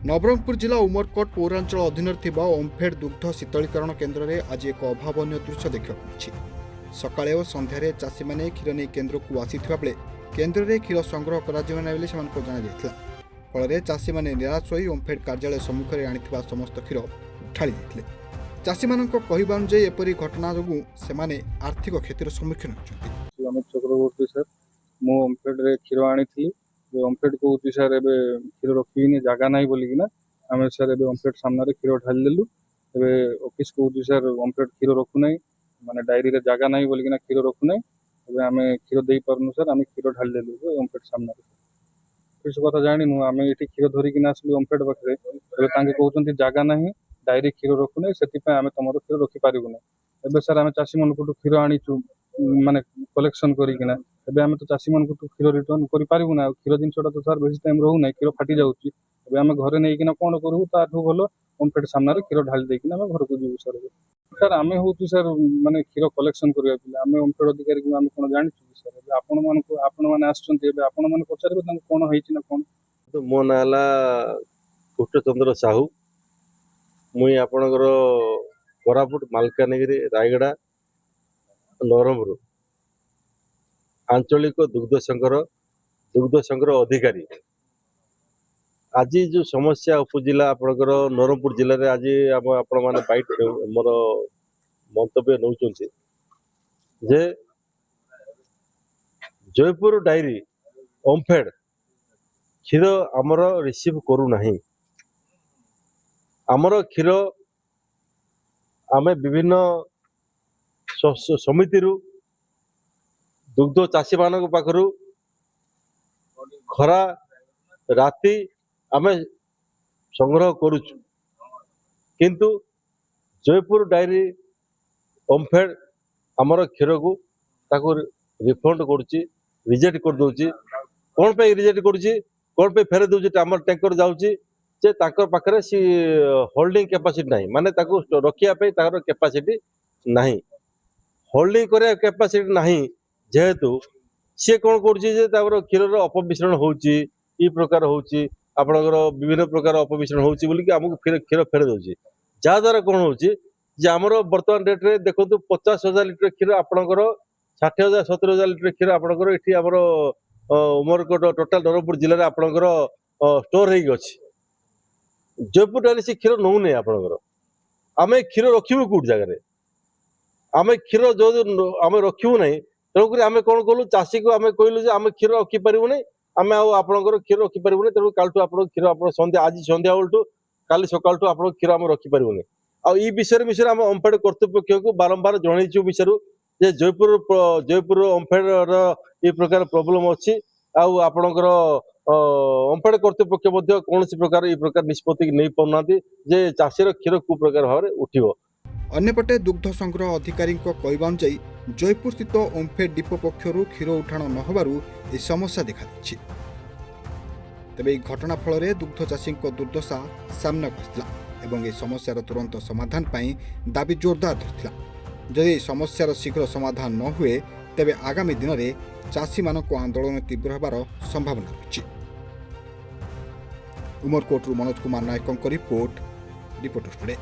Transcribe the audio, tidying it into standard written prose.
नवरंगपुर जिला उमरकोट पौरांचल अधीन ओमफेड दुग्ध शीतलीकरण केन्द्र में आज एक अभावन दृश्य देखा सकाळे और संध्यारे चाषी मैंने क्षीर नहीं केन्द्र को आसीथिबा बेले केन्द्र में क्षीर संग्रह कर फल चाषी मैंने निराश होई ओमफेड कार्यालय सम्मुख में आनी समस्त क्षीर ढाली देते। चाषी मान कहवा अनुଯାयी एपरी घटना जो से आर्थिक क्षतिर सम्मुखीन होती। अमित चक्रवर्ती सर मु ओमफेड रे क्षीर आनी ओमफेड कहूँ सर एवं क्षीर रखी जगह ना बोलिकिना आम सर एवं ओमफेड सामने क्षीर ढाली देलु। एवं ऑफिस कहूँ सर ओमफेड क्षीर रखुना माने डायरी रे जगह ना बोलिकिना क्षीर रखुना एवं आम क्षीर दे पार्नु सर आम क्षीर ढाली देलु ओमफेड सामने। किस कथा जानु आम ये क्षीर धरिकी आसलु ओमफेड पाखे कहते जगह ना डायरी क्षीर रखुना से आम तुम क्षीर रखिपारूना। एवं सर आम चाषी मन क्षीर आनीचु माने कलेक्शन करिकिना एबे आम तो चाषी मन क्षीर रिटर्न कर पारू ना। क्षीर जिनसा तो सर बेसी टाइम रहू ना क्षीर फाटी जाऊँगी। आम घरे नहीं कौन करूँ ताठू भल ओमफेड सामने क्षीर ढाली देकिना आम घर को जीवु सर। सर आम हूँ सर माने क्षीर कलेक्शन करने आम ओमफेड अधिकारी को आम कौन जानी सर आपण मैंने आसने पचारे कौन होना कौन। तो मो ना कृष्णचंद्र साहू मुई आपणकर कोरापुट मालकानगिरी रायगड़ा नवरंगपुर आंचलिक दुग्ध संग्रह अधिकारी। आज जो समस्या उपजिला आपणकर नवरंगपुर जिले में आज आपण मैंने बाइट मोर मंतव्य नौ जे जयपुर डायरी ओमफेड क्षीर आमर रिसीव करूना। आमर क्षीर आम विभिन्न समिति दुग्ध चाषी मान पाखु खरा राति आम संग्रह करुचु किंतु जयपुर डायरी ओमफेड आमर क्षीर को ताको रिफंड करुच्ची रिजेक्ट कर दौची। कौन पे रिजेक्ट करुच्ची कौन पे फेरे दौची आमर टैंकर जाऊँगी जे ताकर पाखरे सी होल्डिंग कैपेसिटी नहीं माने ताको रखिया पे ताकर कैपेसिटी नहीं होल्डिंग करे कैपेसिटी नहीं जेहेतु सी कौन कर क्षीर अपमिश्रण होची ई प्रकार होची आपनकर विभिन्न प्रकार अपमिश्रण होची बोली कि हमको क्षीर फेरे दौची जहाद्वारा कौन होची जे आमर वर्तमान डेट रे देखो 50,000 लिटर क्षीर आपनकर 60,000 70,000 लिटर क्षीर आपनकर इठी आमर उमरकोट टोटाल नवरंगपुर जिले में आपनकर स्टोर हो जयपुर डायरी से क्षीर नौ नहीं आपनकर आम क्षीर रखिबू कौट जगह आम क्षीर जो आम रखिबू ना तेणुक आम कौन कलु चाषी को आम कहलु आम क्षीर रखिपारू ना आम आपंकर क्षीर रखिपारू ना तेणु कालू आप क्षीर आप सन्ध्या आज सन्ध्या बेलू काली सकाल आप क्षीर आम रखिपारू ना। आ विषय आम ओमफेड कर्तृपक्ष को बारंबार जनईचु विषय जे जयपुर ओमफेड ये प्रकार प्रोब्लेम अच्छी आपणकर ओमफेड कर्तृपक्ष कौन प्रकार ये प्रकार निष्पत्ति नहीं पाना जे चाषीर क्षीर कु प्रकार भाव में उठिबो। अन्यपटे दुग्ध संग्रह अधिकारी कहवा अनुଯାयी जयपुर स्थित ओमफेड डिपो पक्षर क्षीर उठाण न होबारु ए समस्या देखा दिछि। तेबे घटना फल दुग्ध चाषी दुर्दशा सामना आसिला एवं ए समस्यार तुरंत समाधान पाई दाबी जोरदार धरथिला। जदि समस्यार शीघ्र समाधान न हुए तेबे आगामी दिन में चाषी मानक आंदोलन तीव्र होबार संभावना रही। उमरकोटरू मनोज कुमार नायकों रिपोर्ट रिपोर्टर टुडे।